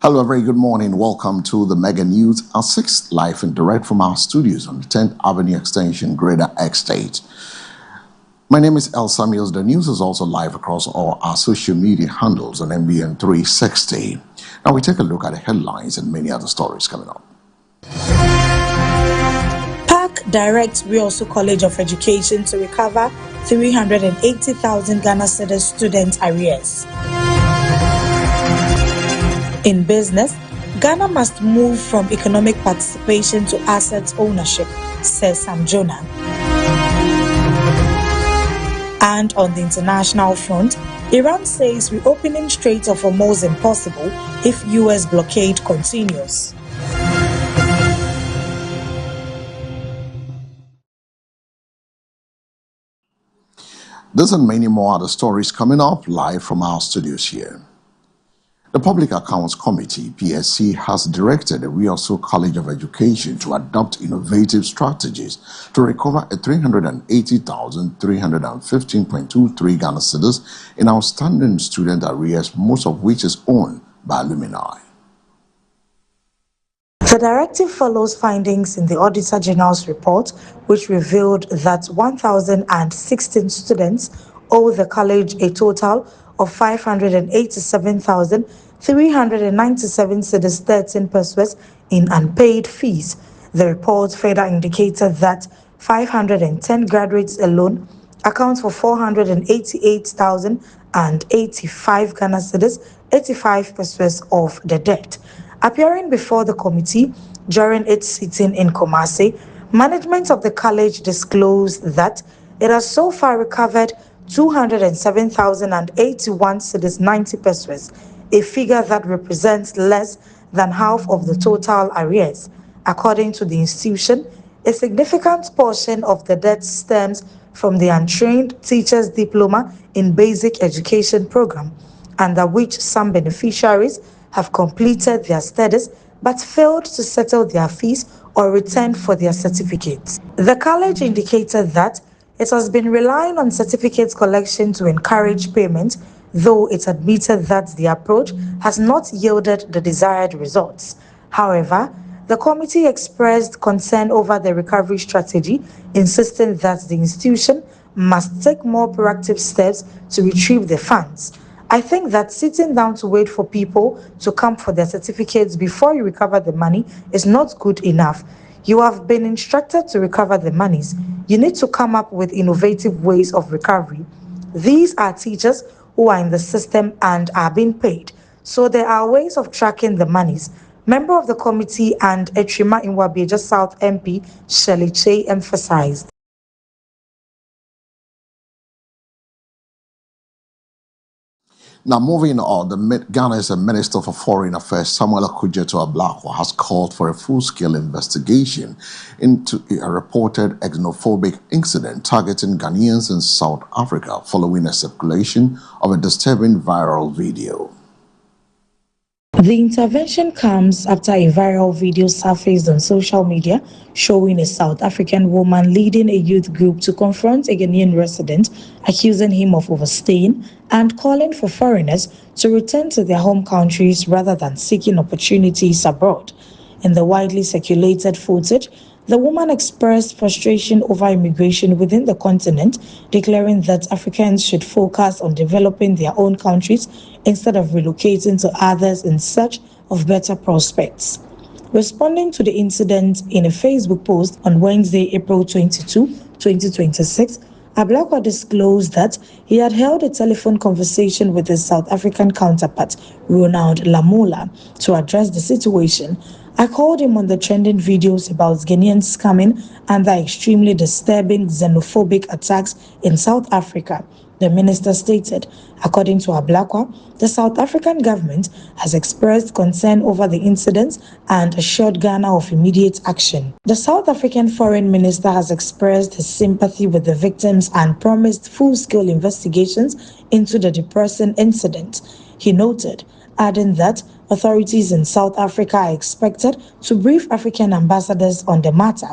Hello, a very good morning. Welcome to the Mega News at 6, live and direct from our studios on the 10th Avenue Extension, Greater Estate. My name is El Samuels. The news is also live across all our social media handles on MBN 360. Now we take a look at the headlines and many other stories coming up. PAC directs Riosu College of Education to recover 380,000 Ghana cedis student arrears. In business, Ghana must move from economic participation to asset ownership, says Sam Jonah. And on the international front, Iran says reopening Strait of Hormuz impossible if US blockade continues. This and many more other stories coming up live from our studios here. The Public Accounts Committee, PSC, has directed the Riosu College of Education to adopt innovative strategies to recover a 380,315.23 Ghana cedis in outstanding student arrears, most of which is owned by alumni. The directive follows findings in the Auditor General's report, which revealed that 1,016 students owe the college a total of 587,397 cedis 13 pesos in unpaid fees. The report further indicated that 510 graduates alone account for 488,085 Ghana cedis 85 pesos of the debt. Appearing before the committee during its sitting in Kumasi, management of the college disclosed that it has so far recovered 207,081 cedis 90 pesos, a figure that represents less than half of the total arrears. According to the institution, a significant portion of the debt stems from the untrained teachers' diploma in basic education program, under which some beneficiaries have completed their studies but failed to settle their fees or return for their certificates. The college indicated that it has been relying on certificate collection to encourage payment, though it admitted that the approach has not yielded the desired results. However, the committee expressed concern over the recovery strategy, insisting that the institution must take more proactive steps to retrieve the funds. I think that sitting down to wait for people to come for their certificates before you recover the money is not good enough. You have been instructed to recover the monies. You need to come up with innovative ways of recovery. These are teachers who are in the system and are being paid, so there are ways of tracking the monies. Member of the committee and Etrima Inwabieja South MP Shirley Che emphasized. Now, moving on, Ghana's Minister for Foreign Affairs, Samuel Okudzeto Ablakwa, has called for a full-scale investigation into a reported xenophobic incident targeting Ghanaians in South Africa following a circulation of a disturbing viral video. The intervention comes after a viral video surfaced on social media showing a South African woman leading a youth group to confront a Ghanaian resident, accusing him of overstaying and calling for foreigners to return to their home countries rather than seeking opportunities abroad. In the widely circulated footage, the woman expressed frustration over immigration within the continent, declaring that Africans should focus on developing their own countries instead of relocating to others in search of better prospects. Responding to the incident in a Facebook post on Wednesday, April 22, 2026, Ablakwa disclosed that he had held a telephone conversation with his South African counterpart, Ronald Lamola, to address the situation. I called him on the trending videos about Ghanaians coming under extremely disturbing xenophobic attacks in South Africa, the minister stated. According to Ablakwa, the South African government has expressed concern over the incidents and assured Ghana of immediate action. The South African foreign minister has expressed his sympathy with the victims and promised full-scale investigations into the depressing incident. He noted, adding that authorities in South Africa are expected to brief African ambassadors on the matter.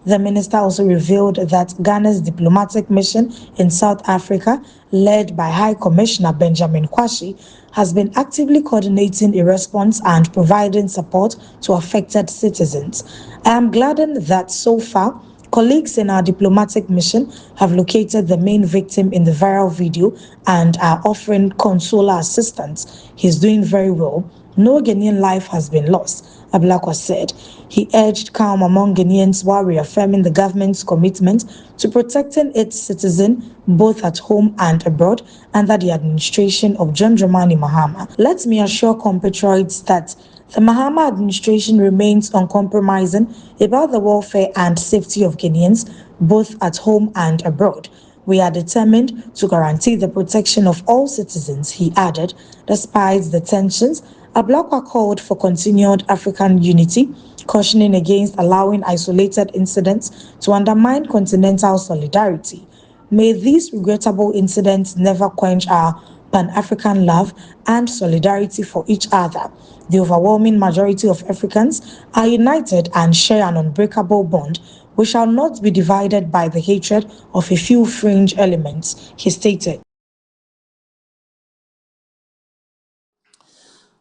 The minister also revealed that Ghana's diplomatic mission in South Africa, led by High Commissioner Benjamin Kwashi, has been actively coordinating a response and providing support to affected citizens. I am gladdened that so far, colleagues in our diplomatic mission have located the main victim in the viral video and are offering consular assistance. He's doing very well. No Ghanaian life has been lost, Ablakwa said. He urged calm among Ghanaians while reaffirming the government's commitment to protecting its citizens both at home and abroad under the administration of John Dramani Mahama. Let me assure compatriots that the Mahama administration remains uncompromising about the welfare and safety of Ghanaians both at home and abroad. We are determined to guarantee the protection of all citizens, he added. Despite the tensions, Ablakwa called for continued African unity, cautioning against allowing isolated incidents to undermine continental solidarity. May these regrettable incidents never quench our Pan-African love and solidarity for each other. The overwhelming majority of Africans are united and share an unbreakable bond. We shall not be divided by the hatred of a few fringe elements, he stated.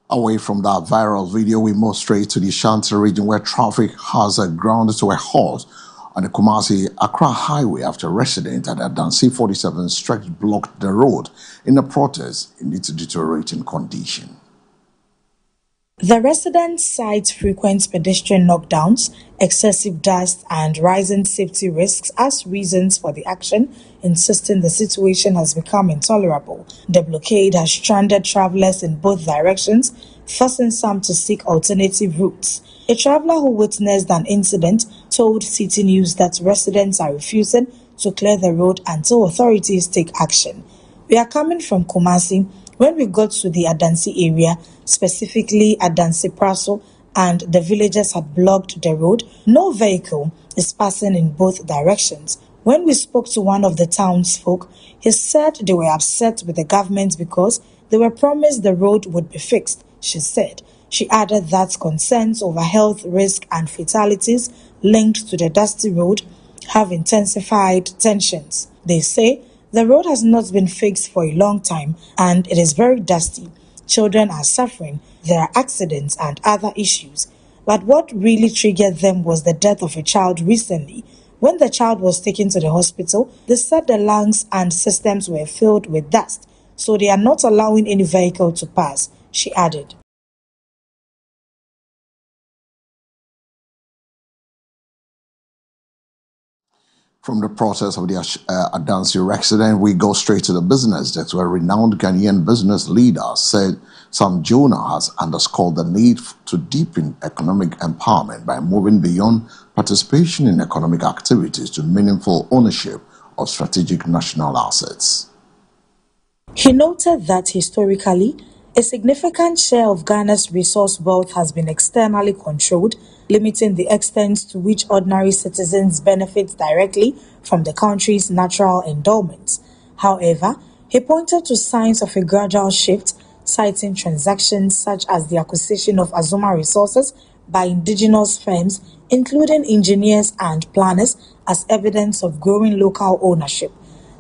Away from that viral video, we move straight to the Ashanti region where traffic has ground to a halt on the Kumasi-Accra highway after residents at Adansi 47 stretch blocked the road in a protest in its deteriorating condition. The residents cite frequent pedestrian knockdowns, excessive dust, and rising safety risks as reasons for the action, insisting the situation has become intolerable. The blockade has stranded travelers in both directions, forcing some to seek alternative routes. A traveler who witnessed an incident told City News that residents are refusing to clear the road until authorities take action. We are coming from Kumasi. When we got to the Adansi area, specifically Adansi Praso, and the villagers had blocked the road, no vehicle is passing in both directions. When we spoke to one of the townsfolk, he said they were upset with the government because they were promised the road would be fixed, she said. She added that concerns over health risk and fatalities linked to the dusty road have intensified tensions. They say the road has not been fixed for a long time and it is very dusty. Children are suffering, there are accidents and other issues. But what really triggered them was the death of a child recently. When the child was taken to the hospital, they said the lungs and systems were filled with dust, so they are not allowing any vehicle to pass, she added. From the process of the Adansi accident, we go straight to the business. That's where renowned Ghanaian business leader said Sam Jonah has underscored the need to deepen economic empowerment by moving beyond participation in economic activities to meaningful ownership of strategic national assets. He noted that historically, a significant share of Ghana's resource wealth has been externally controlled, limiting the extent to which ordinary citizens benefit directly from the country's natural endowments. However, he pointed to signs of a gradual shift, citing transactions such as the acquisition of Azuma resources by indigenous firms, including engineers and planners, as evidence of growing local ownership.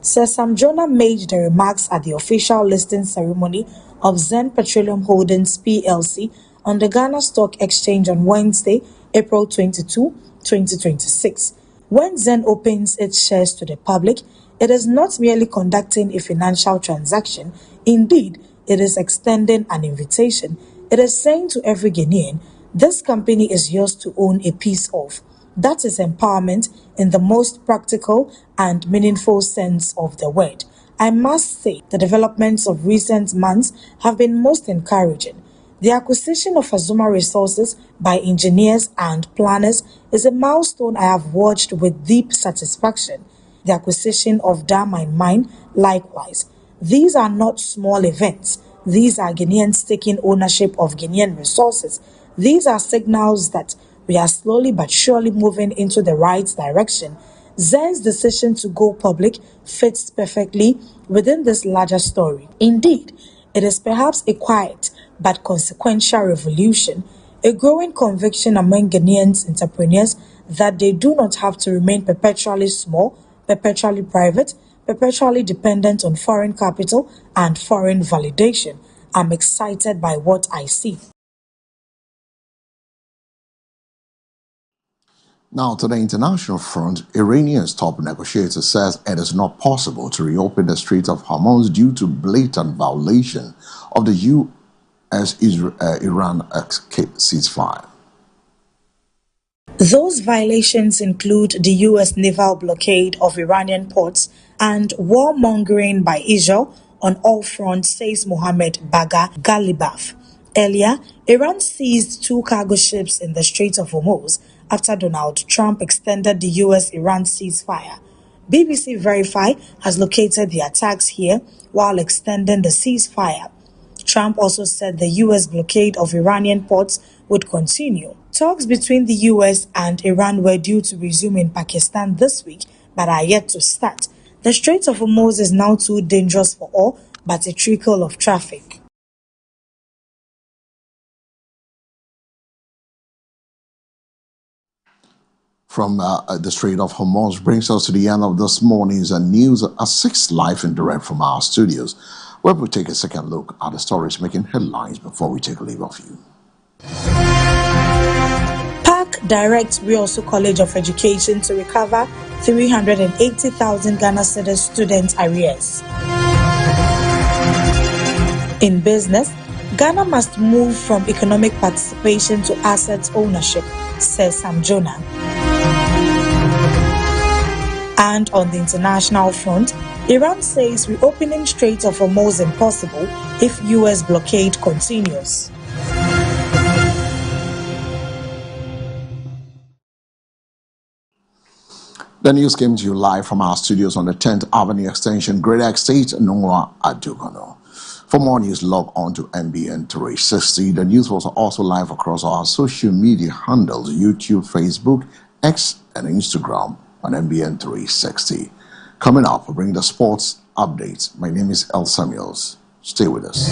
Sir Sam Jonah made the remarks at the official listing ceremony of Zen Petroleum Holdings PLC on the Ghana Stock Exchange on Wednesday, April 22, 2026. When Zen opens its shares to the public, it is not merely conducting a financial transaction. Indeed, it is extending an invitation. It is saying to every Ghanaian, this company is yours to own a piece of. That is empowerment in the most practical and meaningful sense of the word. I must say the developments of recent months have been most encouraging. The acquisition of Azuma resources by engineers and planners is a milestone I have watched with deep satisfaction. The acquisition of Damine Mine, likewise. These are not small events. These are Ghanaians taking ownership of Ghanaian resources. These are signals that we are slowly but surely moving into the right direction. Zen's decision to go public fits perfectly within this larger story. Indeed, it is perhaps a quiet but consequential revolution, a growing conviction among Ghanaians entrepreneurs that they do not have to remain perpetually small, perpetually private, perpetually dependent on foreign capital and foreign validation. I'm excited by what I see. Now, to the international front, Iranian's top negotiator says it is not possible to reopen the Strait of Hormuz due to blatant violation of the U.S.-Iran ceasefire. Those violations include the U.S. naval blockade of Iranian ports and warmongering by Israel on all fronts, says Mohammed Bagher Ghalibaf. Earlier, Iran seized 2 cargo ships in the Strait of Hormuz after Donald Trump extended the U.S.-Iran ceasefire. BBC Verify has located the attacks here while extending the ceasefire. Trump also said the U.S. blockade of Iranian ports would continue. Talks between the U.S. and Iran were due to resume in Pakistan this week, but are yet to start. The Strait of Hormuz is now too dangerous for all but a trickle of traffic. From the Strait of Hormuz brings us to the end of this morning's news at 6 live and direct from our studios, where we take a second look at the stories making headlines before we take a leave of you. PAC directs Riosu College of Education to recover 380,000 Ghana cedis student arrears. In business, Ghana must move from economic participation to asset ownership, says Sam Jonah. And on the international front, Iran says reopening Strait of Hormuz impossible if U.S. blockade continues. The news came to you live from our studios on the 10th Avenue Extension, Greater Estate, Noah Adugono. For more news, log on to MBN 360. The news was also live across our social media handles, YouTube, Facebook, X, and Instagram on MBN 360. Coming up, we'll bring the sports updates. My name is El Samuels. Stay with us.